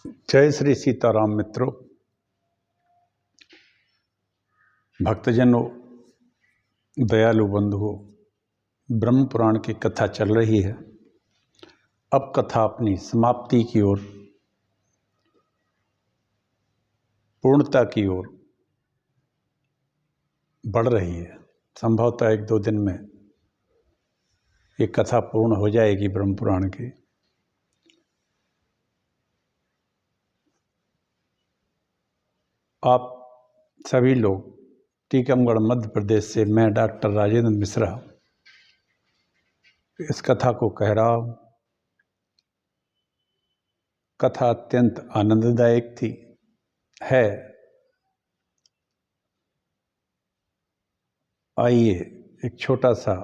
जय श्री सीताराम मित्रों, भक्तजनों, दयालु बंधुओं, ब्रह्म पुराण की कथा चल रही है। अब कथा अपनी समाप्ति की ओर, पूर्णता की ओर बढ़ रही है। संभवतः 1-2 दिन में ये कथा पूर्ण हो जाएगी ब्रह्म पुराण की। आप सभी लोग टीकमगढ़ मध्य प्रदेश से, मैं डॉक्टर राजेंद्र मिश्रा इस कथा को कह रहा हूँ। कथा अत्यंत आनंददायक है। आइए एक छोटा सा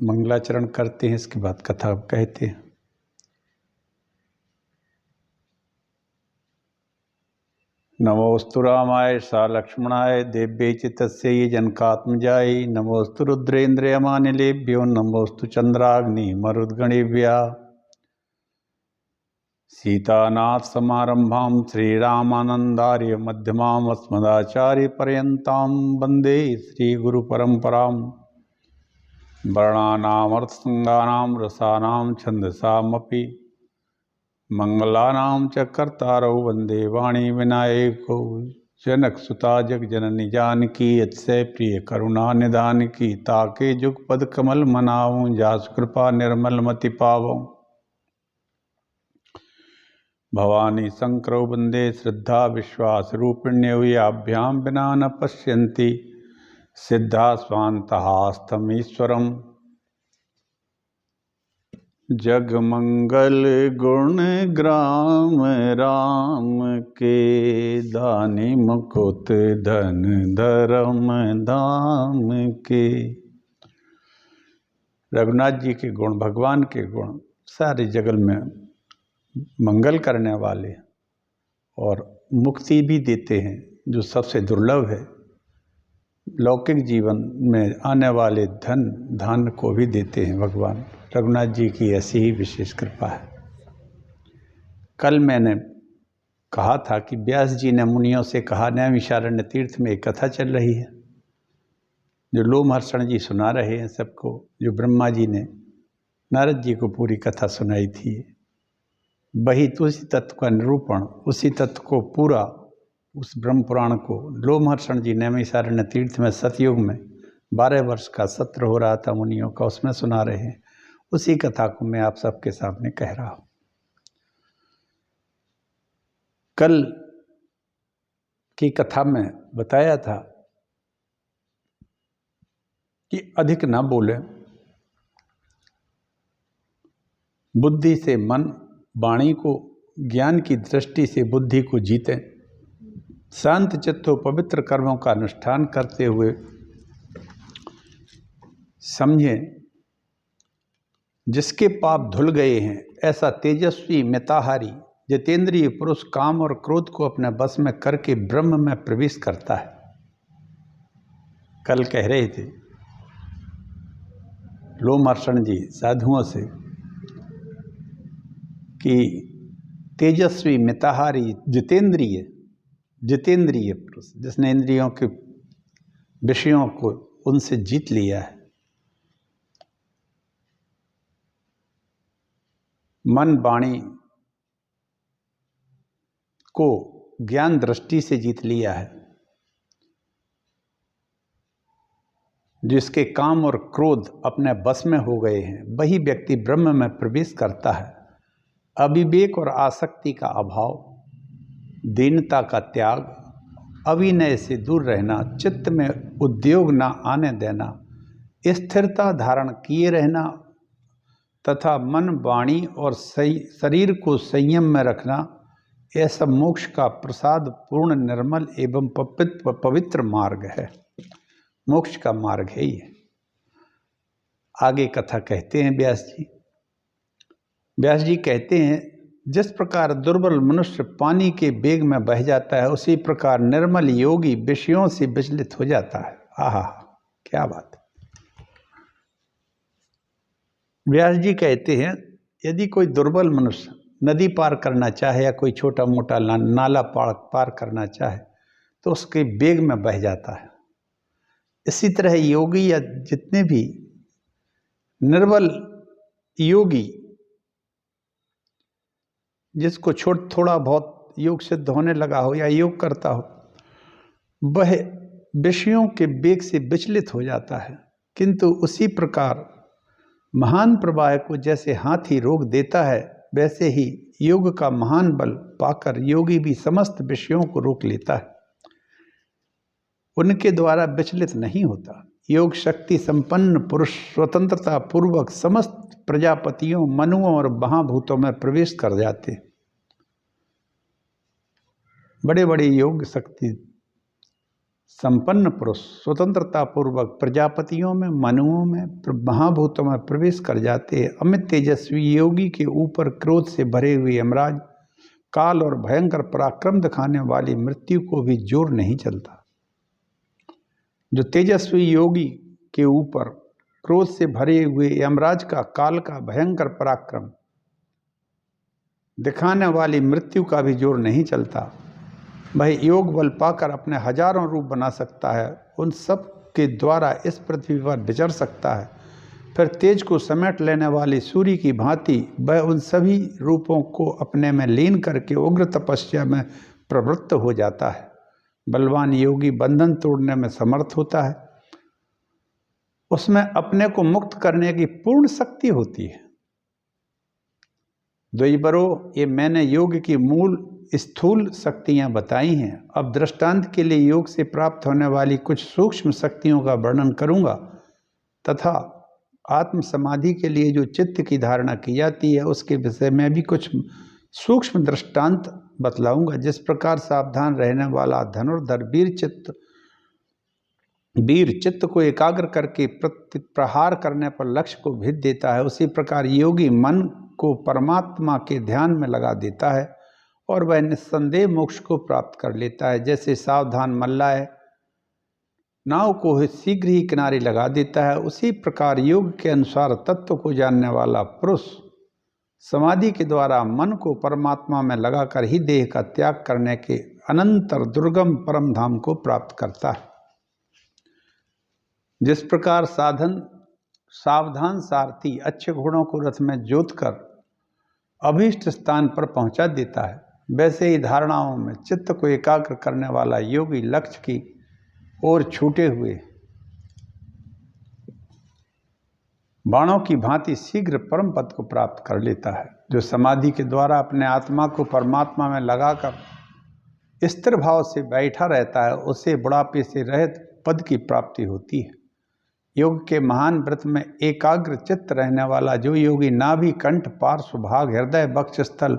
मंगलाचरण करते हैं, इसके बाद कथा कहते हैं। नमोस्तु रामाय सा लक्ष्मणाय देव्यै च तस्यै जनकात्मजायै नमोस्तु रुद्रेन्द्रयमानिलेभ्यो नमोस्तु चंद्राग्नि मरुद्गणेभ्यः। सीतानाथ समारंभां श्रीरामानन्दार्य मध्यमाम् अस्मदाचार्य पर्यन्तां वन्दे श्रीगुरुपरम्परां। वर्णानामर्थसंगानां रसानां छन्दसामपि मंगलानां च कर्तारौ वन्दे वाणी विनायको। जनकसुता जगजननी जानकी अतिशय प्रिय करुणा निधान की। ताके जुगपद कमल मनाऊं जासु कृपा निर्मल मति पावऊं। भवानी शंकरौ वन्दे श्रद्धा विश्वास रूपिण्यौ याभ्यां विना न पश्यन्ति सिद्धा स्वान्तहास्तमीश्वरम्। जगमंगल गुण ग्राम राम के दानी मुकुट धन धर्म धाम के। रघुनाथ जी के गुण, भगवान के गुण सारे जगत में मंगल करने वाले और मुक्ति भी देते हैं, जो सबसे दुर्लभ है। लौकिक जीवन में आने वाले धन धान्य को भी देते हैं भगवान। रघुनाथ जी की ऐसी ही विशेष कृपा है। कल मैंने कहा था कि व्यास जी ने मुनियों से कहा, नैमिषारण्य तीर्थ में एक कथा चल रही है जो लोमहर्षण जी सुना रहे हैं सबको, जो ब्रह्मा जी ने नारद जी को पूरी कथा सुनाई थी। वही तो उसी तत्व का निरूपण, उसी तत्व को पूरा, उस ब्रह्म पुराण को लोमहर्षण जी नैमिषारण्य तीर्थ में सतयुग में 12 वर्ष का सत्र हो रहा था मुनियों का, उसमें सुना रहे हैं। उसी कथा को मैं आप सबके सामने कह रहा हूं। कल की कथा में बताया था कि अधिक ना बोले, बुद्धि से मन, वाणी को, ज्ञान की दृष्टि से बुद्धि को जीतें, शांत चित्त हो पवित्र कर्मों का अनुष्ठान करते हुए समझें जिसके पाप धुल गए हैं ऐसा तेजस्वी मिताहारी जितेंद्रिय पुरुष काम और क्रोध को अपने बस में करके ब्रह्म में प्रवेश करता है। कल कह रहे थे लोमहर्षण जी साधुओं से कि तेजस्वी मिताहारी जितेंद्रिय पुरुष, जिसने इंद्रियों के विषयों को उनसे जीत लिया है, मन वाणी को ज्ञान दृष्टि से जीत लिया है, जिसके काम और क्रोध अपने बस में हो गए हैं, वही व्यक्ति ब्रह्म में प्रवेश करता है। अविवेक और आसक्ति का अभाव, दीनता का त्याग, अविनय से दूर रहना, चित्त में उद्योग न आने देना, स्थिरता धारण किए रहना तथा मन वाणी और शरीर को संयम में रखना, यह सब मोक्ष का प्रसाद पूर्ण निर्मल एवं पवित्र मार्ग है। मोक्ष का मार्ग है ये। आगे कथा कहते हैं व्यास जी। व्यास जी कहते हैं, जिस प्रकार दुर्बल मनुष्य पानी के वेग में बह जाता है, उसी प्रकार निर्मल योगी विषयों से विचलित हो जाता है। आहा, क्या बात है। व्यास जी कहते हैं, यदि कोई दुर्बल मनुष्य नदी पार करना चाहे या कोई छोटा मोटा नाला पार करना चाहे तो उसके वेग में बह जाता है। इसी तरह योगी या जितने भी निर्बल योगी, जिसको थोड़ा बहुत योग सिद्ध होने लगा हो या योग करता हो, वह विषयों के वेग से विचलित हो जाता है। किंतु उसी प्रकार महान प्रवाह को जैसे हाथी रोक देता है, वैसे ही योग का महान बल पाकर योगी भी समस्त विषयों को रोक लेता है, उनके द्वारा विचलित नहीं होता। योग शक्ति संपन्न पुरुष स्वतंत्रता पूर्वक समस्त प्रजापतियों, मनुओं और महाभूतों में प्रवेश कर जाते। बड़े बड़े योग शक्ति संपन्न पुरुष स्वतंत्रता पूर्वक प्रजापतियों में, मनुओं में, महाभूतों में प्रवेश कर जाते। अमित तेजस्वी योगी के ऊपर क्रोध से भरे हुए यमराज, काल और भयंकर पराक्रम दिखाने वाली मृत्यु को भी जोर नहीं चलता। जो तेजस्वी योगी के ऊपर क्रोध से भरे हुए यमराज का, काल का भयंकर पराक्रम दिखाने वाली मृत्यु का भी जोर नहीं चलता, वह योग बल पाकर अपने हजारों रूप बना सकता है, उन सब के द्वारा इस पृथ्वी पर विचर सकता है। फिर तेज को समेट लेने वाली सूर्य की भांति वह उन सभी रूपों को अपने में लीन करके उग्र तपस्या में प्रवृत्त हो जाता है। बलवान योगी बंधन तोड़ने में समर्थ होता है, उसमें अपने को मुक्त करने की पूर्ण शक्ति होती है। द्वैबरो, ये मैंने योग की मूल स्थूल शक्तियां बताई हैं। अब दृष्टांत के लिए योग से प्राप्त होने वाली कुछ सूक्ष्म शक्तियों का वर्णन करूंगा तथा आत्म समाधि के लिए जो चित्त की धारणा की जाती है उसके विषय में भी कुछ सूक्ष्म दृष्टांत बतलाऊंगा। जिस प्रकार सावधान रहने वाला धनुर्धर वीर चित्त को एकाग्र करके प्रहार करने पर लक्ष्य को भेद देता है, उसी प्रकार योगी मन को परमात्मा के ध्यान में लगा देता है और वह निस्संदेह मोक्ष को प्राप्त कर लेता है। जैसे सावधान मल्लाह नाव को शीघ्र ही किनारे लगा देता है, उसी प्रकार योग के अनुसार तत्व को जानने वाला पुरुष समाधि के द्वारा मन को परमात्मा में लगाकर ही देह का त्याग करने के अनंतर दुर्गम परम धाम को प्राप्त करता है। जिस प्रकार सावधान सारथी अच्छे घोड़ों को रथ में जोतकर अभीष्ट स्थान पर पहुंचा देता है, वैसे ही धारणाओं में चित्त को एकाग्र करने वाला योगी लक्ष्य की ओर छूटे हुए बाणों की भांति शीघ्र परम पद को प्राप्त कर लेता है। जो समाधि के द्वारा अपने आत्मा को परमात्मा में लगाकर स्थिर भाव से बैठा रहता है, उसे बुढ़ापे से रहित पद की प्राप्ति होती है। योग के महान व्रत में एकाग्र चित्त रहने वाला जो योगी नाभि, कंठ, पार्श्व भाग, हृदय, वक्षस्थल,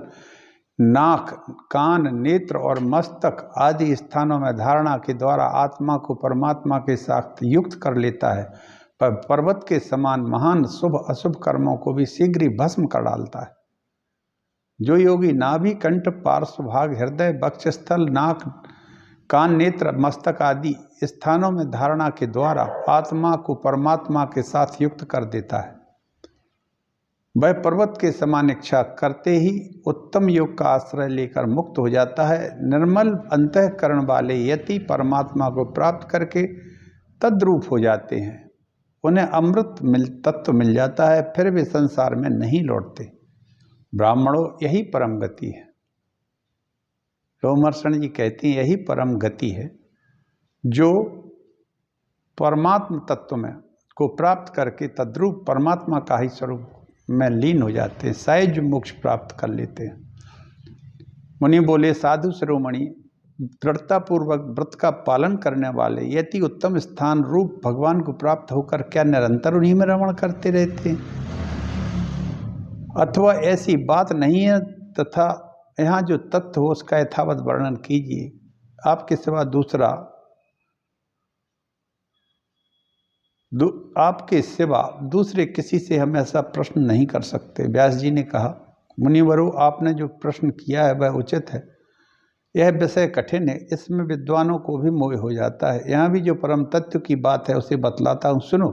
नाक, कान, नेत्र और मस्तक आदि स्थानों में धारणा के द्वारा आत्मा को परमात्मा के साथ युक्त कर लेता है, पर पर्वत के समान महान शुभ अशुभ कर्मों को भी शीघ्र ही भस्म कर डालता है। जो योगी नाभि, कंठ, पार्श्व भाग, हृदय, वक्षस्थल, नाक, कान, नेत्र, मस्तक आदि स्थानों में धारणा के द्वारा आत्मा को परमात्मा के साथ युक्त कर देता है, वह पर्वत के समान इच्छा करते ही उत्तम योग का आश्रय लेकर मुक्त हो जाता है। निर्मल अंतःकरण वाले यति परमात्मा को प्राप्त करके तद्रूप हो जाते हैं, उन्हें अमृत तत्व मिल जाता है, फिर वे संसार में नहीं लौटते। ब्राह्मणों, यही परम गति है। रोमहर्षण जी कहते हैं यही परम गति है जो परमात्म तत्व में को प्राप्त करके तद्रूप परमात्मा का ही स्वरूप में लीन हो जाते हैं, सहज मोक्ष प्राप्त कर लेते हैं। मुनि बोले, साधु शिरोमणि, दृढ़तापूर्वक व्रत का पालन करने वाले यति उत्तम स्थान रूप भगवान को प्राप्त होकर क्या निरंतर उन्हीं में रमण करते रहते हैं, अथवा ऐसी बात नहीं है, तथा यहाँ जो तत्व हो उसका यथावत वर्णन कीजिए। आपके सिवा आपके सिवा दूसरे किसी से हम ऐसा प्रश्न नहीं कर सकते। व्यास जी ने कहा, मुनिवरों, आपने जो प्रश्न किया है वह उचित है। यह विषय कठिन है, इसमें विद्वानों को भी मोह हो जाता है। यहाँ भी जो परम तत्व की बात है उसे बतलाता हूँ, सुनो।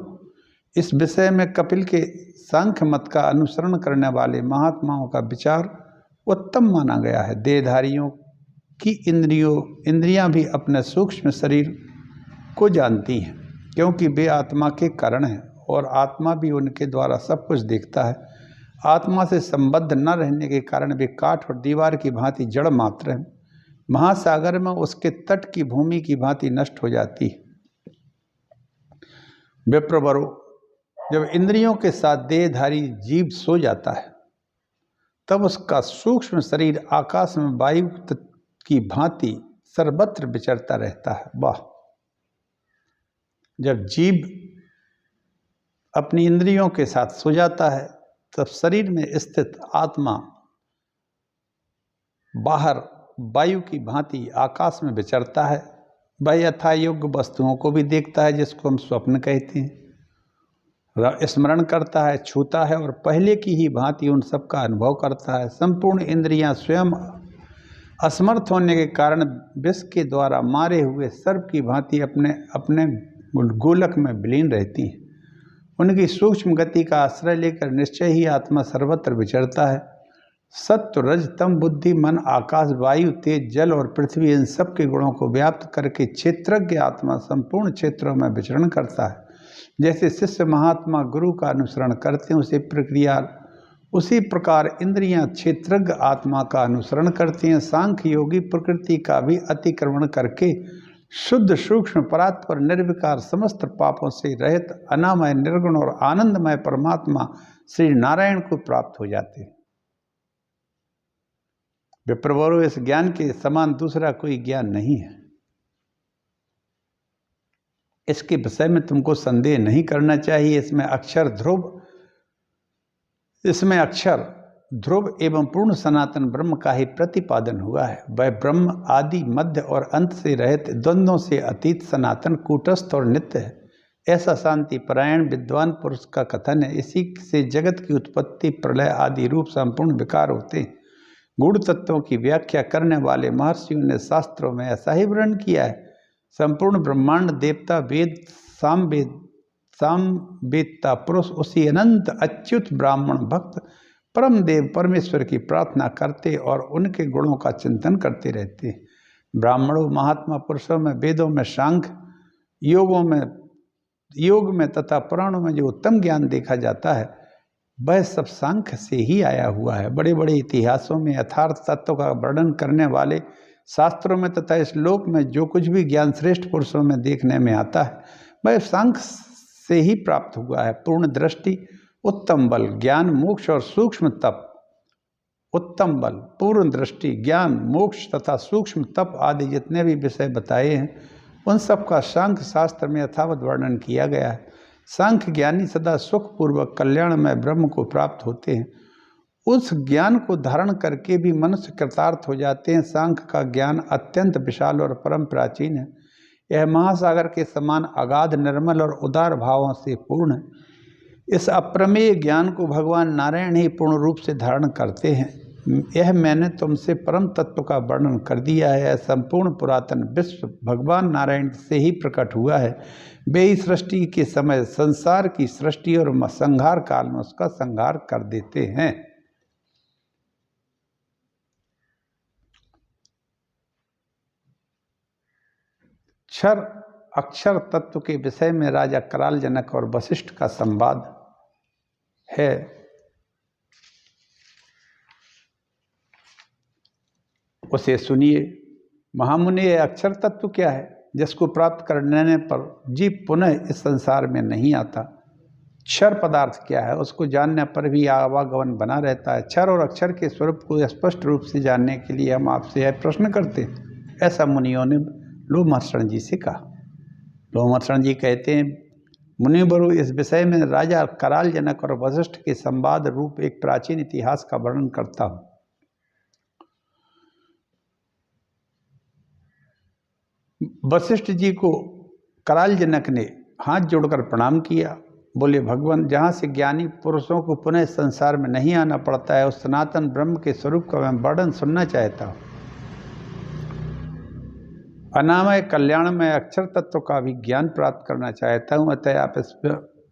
इस विषय में कपिल के सांख्य मत का अनुसरण करने वाले महात्माओं का विचार उत्तम माना गया है। देहधारियों की इंद्रियां भी अपने सूक्ष्म शरीर को जानती हैं, क्योंकि वे आत्मा के कारण हैं और आत्मा भी उनके द्वारा सब कुछ देखता है। आत्मा से संबद्ध न रहने के कारण वे काठ और दीवार की भांति जड़ मात्र हैं, महासागर में उसके तट की भूमि की भांति नष्ट हो जाती है। विप्रवरो, जब इंद्रियों के साथ देहधारी जीव सो जाता है तब उसका सूक्ष्म शरीर आकाश में वायु की भांति सर्वत्र विचरता रहता है। वाह! जब जीव अपनी इंद्रियों के साथ सो जाता है तब शरीर में स्थित आत्मा बाहर वायु की भांति आकाश में विचरता है। वह यथा योग्य वस्तुओं को भी देखता है, जिसको हम स्वप्न कहते हैं, स्मरण करता है, छूता है और पहले की ही भांति उन सब का अनुभव करता है। संपूर्ण इंद्रियां स्वयं असमर्थ होने के कारण विष के द्वारा मारे हुए सर्प की भांति अपने अपने गोलक में विलीन रहती हैं। उनकी सूक्ष्म गति का आश्रय लेकर निश्चय ही आत्मा सर्वत्र विचरता है। सत्व, रज, तम, बुद्धि, मन, आकाश, वायु, तेज, जल और पृथ्वी, इन सब के गुणों को व्याप्त करके क्षेत्रज्ञ आत्मा संपूर्ण क्षेत्रों में विचरण करता है। जैसे शिष्य महात्मा गुरु का अनुसरण करते हैं, उसी प्रकार इंद्रियां क्षेत्रज्ञ आत्मा का अनुसरण करती हैं। सांख्य योगी प्रकृति का भी अतिक्रमण करके शुद्ध सूक्ष्म परात्पर निर्विकार समस्त पापों से रहित अनामय निर्गुण और आनंदमय परमात्मा श्री नारायण को प्राप्त हो जाते हैं। विप्रवरो, इस ज्ञान के समान दूसरा कोई ज्ञान नहीं है। इसके विषय में तुमको संदेह नहीं करना चाहिए। इसमें अक्षर ध्रुव एवं पूर्ण सनातन ब्रह्म का ही प्रतिपादन हुआ है। वह ब्रह्म आदि, मध्य और अंत से रहित, द्वंद्वों से अतीत, सनातन, कूटस्थ और नित्य है। ऐसा शांति परायण विद्वान पुरुष का कथन है। इसी से जगत की उत्पत्ति, प्रलय आदि रूप संपूर्ण विकार होते हैं। गूढ़ तत्वों की व्याख्या करने वाले महर्षियों ने शास्त्रों में ऐसा ही वर्णन किया है। संपूर्ण ब्रह्मांड, देवता, वेद, सामवेदता पुरुष उसी अनंत अच्युत ब्राह्मण भक्त परम देव परमेश्वर की प्रार्थना करते और उनके गुणों का चिंतन करते रहते हैं। ब्राह्मणों, महात्मा पुरुषों में, वेदों में, सांख्य योग में तथा पुराणों में जो उत्तम ज्ञान देखा जाता है वह सब सांख्य से ही आया हुआ है। बड़े बड़े इतिहासों में यथार्थ तत्व का वर्णन करने वाले शास्त्रों में तथा इस लोक में जो कुछ भी ज्ञान श्रेष्ठ पुरुषों में देखने में आता है वह सांख्य से ही प्राप्त हुआ है। पूर्ण दृष्टि, उत्तम बल, ज्ञान, मोक्ष और सूक्ष्म तप। उत्तम बल, पूर्ण दृष्टि, ज्ञान, मोक्ष तथा सूक्ष्म तप आदि जितने भी विषय बताए हैं उन सब का सांख्य शास्त्र में यथावत वर्णन किया गया है। सांख्य ज्ञानी सदा सुखपूर्वक कल्याणमय ब्रह्म को प्राप्त होते हैं। उस ज्ञान को धारण करके भी मनुष्य कृतार्थ हो जाते हैं। सांख्य का ज्ञान अत्यंत विशाल और परम प्राचीन है। यह महासागर के समान अगाध, निर्मल और उदार भावों से पूर्ण है। इस अप्रमेय ज्ञान को भगवान नारायण ही पूर्ण रूप से धारण करते हैं। यह मैंने तुमसे परम तत्व का वर्णन कर दिया है। संपूर्ण पुरातन विश्व भगवान नारायण से ही प्रकट हुआ है। वे ही सृष्टि के समय संसार की सृष्टि और संहार काल में उसका संहार कर देते हैं। क्षर अक्षर तत्व के विषय में राजा कराल जनक और वशिष्ठ का संवाद है। उसे सुनिए। महामुनि, यह अक्षर तत्व क्या है जिसको प्राप्त करने पर जीव पुनः इस संसार में नहीं आता? क्षर पदार्थ क्या है, उसको जानने पर भी आवागमन बना रहता है। क्षर और अक्षर के स्वरूप को स्पष्ट रूप से जानने के लिए हम आपसे यह प्रश्न करते हैं। ऐसा मुनियों ने लोमहर्षण जी से कहा। लोमहर्षण जी कहते हैं, मुनिवरु, इस विषय में राजा कराल जनक और वशिष्ठ के संवाद रूप एक प्राचीन इतिहास का वर्णन करता हूँ। वशिष्ठ जी को कराल जनक ने हाथ जोड़कर प्रणाम किया। बोले, भगवान, जहाँ से ज्ञानी पुरुषों को पुनः संसार में नहीं आना पड़ता है उस सनातन ब्रह्म के स्वरूप का मैं वर्णन सुनना चाहता हूँ। अनामय कल्याण में अक्षर तत्व का भी ज्ञान प्राप्त करना चाहता हूँ, अतः आप इस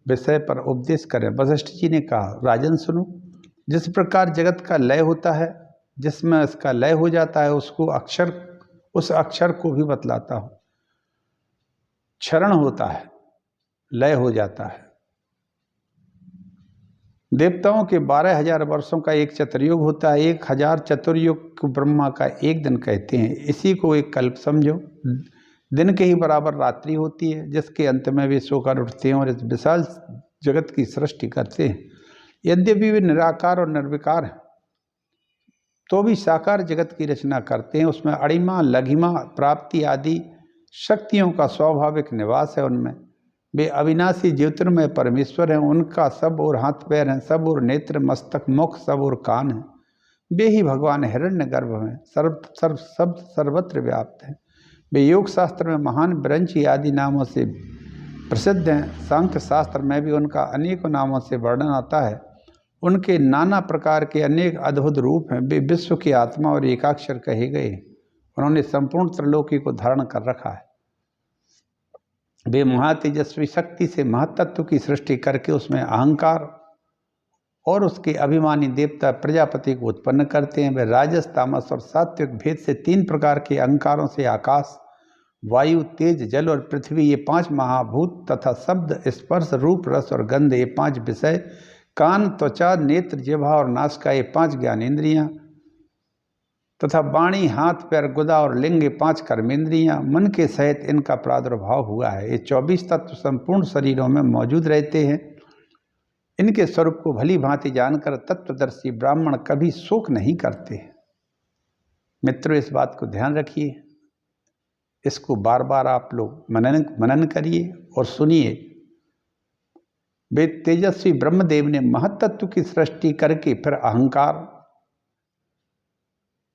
विषय पर उपदेश करें। वशिष्ठ जी ने कहा, राजन सुनो। जिस प्रकार जगत का लय होता है जिसमें इसका लय हो जाता है उसको अक्षर, उस अक्षर को भी बतलाता हूँ। क्षरण होता है, लय हो जाता है। देवताओं के 12,000 वर्षों का एक चतुर्युग होता है। 1,000 चतुर्युग को ब्रह्मा का एक दिन कहते हैं। इसी को एक कल्प समझो। दिन के ही बराबर रात्रि होती है, जिसके अंत में वे सोकर उठते हैं और इस विशाल जगत की सृष्टि करते हैं। यद्यपि वे निराकार और निर्विकार हैं, तो भी साकार जगत की रचना करते हैं। उसमें अणिमा, लघिमा, प्राप्ति आदि शक्तियों का स्वाभाविक निवास है। उनमें वे अविनाशी ज्योतिर्मय परमेश्वर हैं। उनका सब और हाथ पैर हैं, सब और नेत्र, मस्तक, मुख, सब और कान हैं। वे ही भगवान हिरण्यगर्भ में सर्वत्र व्याप्त हैं। वे योग शास्त्र में महान ब्रह्मची आदि नामों से प्रसिद्ध हैं। सांख्य शास्त्र में भी उनका अनेकों नामों से वर्णन आता है। उनके नाना प्रकार के अनेक अद्भुत रूप हैं। वे विश्व की आत्मा और एकाक्षर कहे गए। उन्होंने संपूर्ण त्रिलोकी को धारण कर रखा है। वे महातेजस्वी शक्ति से महतत्व की सृष्टि करके उसमें अहंकार और उसके अभिमानी देवता प्रजापति को उत्पन्न करते हैं। वे राजस, तामस और सात्विक भेद से 3 प्रकार के अहंकारों से आकाश, वायु, तेज, जल और पृथ्वी, ये 5 महाभूत तथा शब्द, स्पर्श, रूप, रस और गंध, ये 5 विषय, कान, त्वचा, नेत्र, जिह्वा और नासिका, ये 5 ज्ञानेंद्रियां तथा वाणी, हाथ, पैर, गुदा और लिंग, ये 5 कर्मेंद्रियां, मन के सहित इनका प्रादुर्भाव हुआ है। ये 24 तत्व संपूर्ण शरीरों में मौजूद रहते हैं। इनके स्वरूप को भली भांति जानकर तत्वदर्शी ब्राह्मण कभी शोक नहीं करते। मित्रों, इस बात को ध्यान रखिए, इसको बार बार आप लोग मनन करिए और सुनिए। वे तेजस्वी ब्रह्मदेव ने महत्तत्व की सृष्टि करके फिर अहंकार,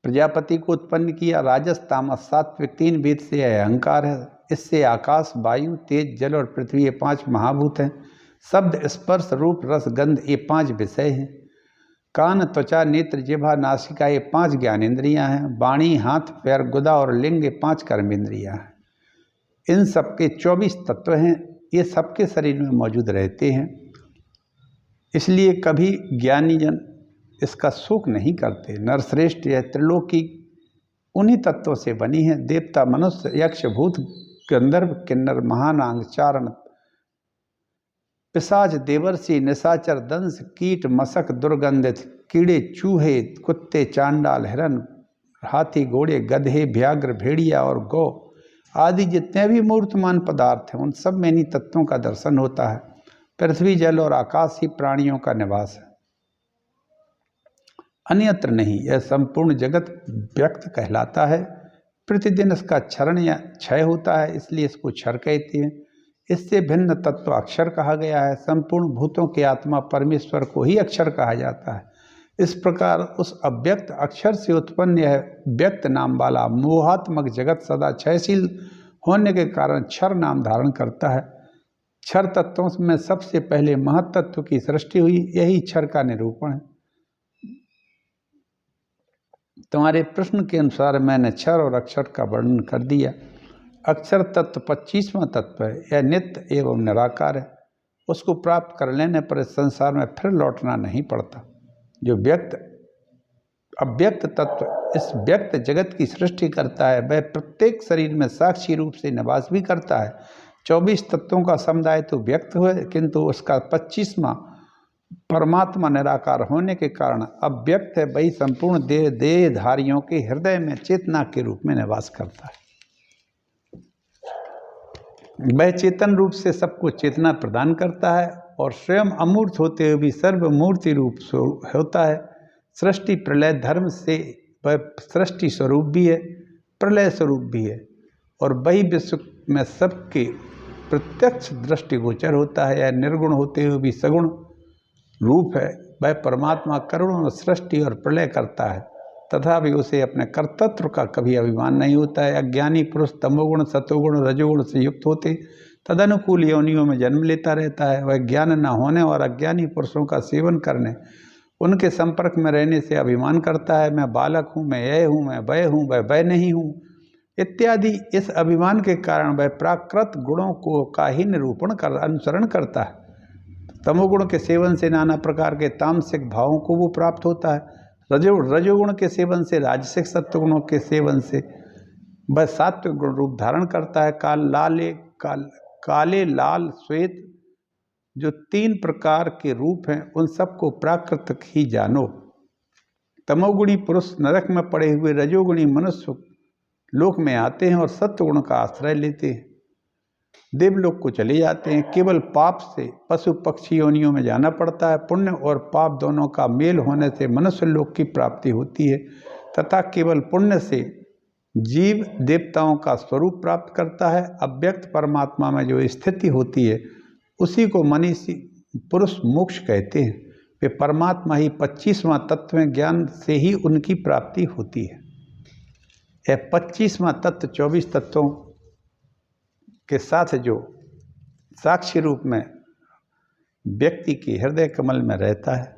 प्रजापति को उत्पन्न किया। राजस, तामस, सात्विक 3 भेद से अहंकार है। इससे आकाश, वायु, तेज, जल और पृथ्वी, ये 5 महाभूत हैं। शब्द, स्पर्श, रूप, रस, गंध, ये 5 विषय हैं। कान, त्वचा, नेत्र, जिह्वा, नासिका, ये 5 ज्ञानेंद्रियां हैं। वाणी, हाथ, पैर, गुदा और लिंग, ये 5 कर्मेंद्रियां हैं। इन सबके 24 तत्व हैं। ये सबके शरीर में मौजूद रहते हैं। इसलिए कभी ज्ञानी जन इसका शोक नहीं करते। नरश्रेष्ठ यह त्रिलोकी उन्हीं तत्वों से बनी है। देवता, मनुष्य, यक्ष, भूत, गंधर्व, किन्नर, महानांग, चारण, पिशाच, देवर्षि, निशाचर, दंश, कीट, मशक, दुर्गंधित, कीड़े, चूहे, कुत्ते, चांडाल, हिरण, हाथी, घोड़े, गधे, व्याघ्र, भेड़िया और गौ आदि जितने भी मूर्तमान पदार्थ हैं, उन सब में इन्हीं तत्वों का दर्शन होता है। पृथ्वी, जल और आकाश ही प्राणियों का निवास है, अन्यत्र नहीं। यह संपूर्ण जगत व्यक्त कहलाता है। प्रतिदिन इसका क्षरण या क्षय होता है, इसलिए इसको क्षर कहते हैं। इससे भिन्न तत्व अक्षर कहा गया है। संपूर्ण भूतों की आत्मा परमेश्वर को ही अक्षर कहा जाता है। इस प्रकार उस अव्यक्त अक्षर से उत्पन्न यह व्यक्त नाम वाला मोहात्मक जगत सदा क्षयशील होने के कारण क्षर नाम धारण करता है। क्षर तत्वों में सबसे पहले महत्तत्व की सृष्टि हुई, यही क्षर का निरूपण है। तुम्हारे प्रश्न के अनुसार मैंने क्षर और अक्षर का वर्णन कर दिया। अक्षर तत्व 25वां तत्व है। यह नित्य एवं निराकार है। उसको प्राप्त कर लेने पर इस संसार में फिर लौटना नहीं पड़ता। जो अव्यक्त तत्व इस व्यक्त जगत की सृष्टि करता है, वह प्रत्येक शरीर में साक्षी रूप से निवास भी करता है। 24 तत्वों का समुदाय तो व्यक्त हुए, किंतु उसका 25वां परमात्मा निराकार होने के कारण अव्यक्त है, वही संपूर्ण देहधारियों के हृदय में चेतना के रूप में निवास करता है। वह चेतन रूप से सबको चेतना प्रदान करता है और स्वयं अमूर्त होते हुए भी सर्वमूर्ति रूप होता है। सृष्टि प्रलय धर्म से वह सृष्टि स्वरूप भी है, प्रलय स्वरूप भी है और वही विश्व में सबके प्रत्यक्ष दृष्टिगोचर होता है। यह निर्गुण होते हुए भी सगुण रूप है। वह परमात्मा करुण सृष्टि और प्रलय करता है, तथा भी उसे अपने कर्तृत्व का कभी अभिमान नहीं होता है। अज्ञानी पुरुष तमोगुण, सतोगुण, रजोगुण से युक्त होते तदनुकूल योनियों में जन्म लेता रहता है। वह ज्ञान न होने और अज्ञानी पुरुषों का सेवन करने, उनके संपर्क में रहने से अभिमान करता है। मैं बालक हूँ, मैं यह हूँ, मैं वह नहीं हूँ इत्यादि। इस अभिमान के कारण वह प्राकृत गुणों को का ही अनुसरण करता है। तमोगुण के सेवन से नाना प्रकार के तामसिक भावों को वो प्राप्त होता है। रजोगुण के सेवन से, राजसिक सत्वगुणों के सेवन से वह सात्विक गुण रूप धारण करता है। काले लाल श्वेत जो 3 प्रकार के रूप हैं उन सबको प्राकृतिक ही जानो। तमोगुणी पुरुष नरक में पड़े हुए रजोगुणी मनुष्य लोक में आते हैं और सत्वगुण का आश्रय लेते हैं, देवलोक को चले जाते हैं। केवल पाप से पशु पक्षी योनियों में जाना पड़ता है। पुण्य और पाप दोनों का मेल होने से मनुष्य लोक की प्राप्ति होती है तथा केवल पुण्य से जीव देवताओं का स्वरूप प्राप्त करता है। अव्यक्त परमात्मा में जो स्थिति होती है उसी को मनीषी पुरुष मोक्ष कहते हैं। वे परमात्मा ही 25वां तत्व ज्ञान से ही उनकी प्राप्ति होती है। यह 25वां तत्व 24 तत्वों के साथ जो साक्षी रूप में व्यक्ति के हृदय कमल में रहता है,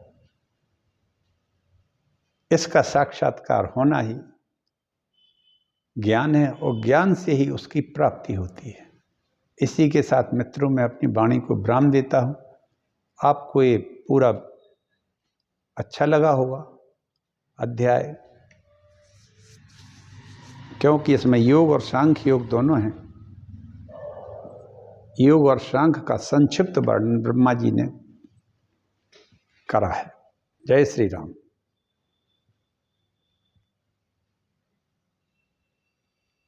इसका साक्षात्कार होना ही ज्ञान है और ज्ञान से ही उसकी प्राप्ति होती है। इसी के साथ मित्रों मैं अपनी वाणी को विराम देता हूँ। आपको ये पूरा अच्छा लगा होगा अध्याय, क्योंकि इसमें योग और सांख्य योग दोनों हैं। योग और सांख्य का संक्षिप्त वर्णन ब्रह्मा जी ने करा है। जय श्री राम।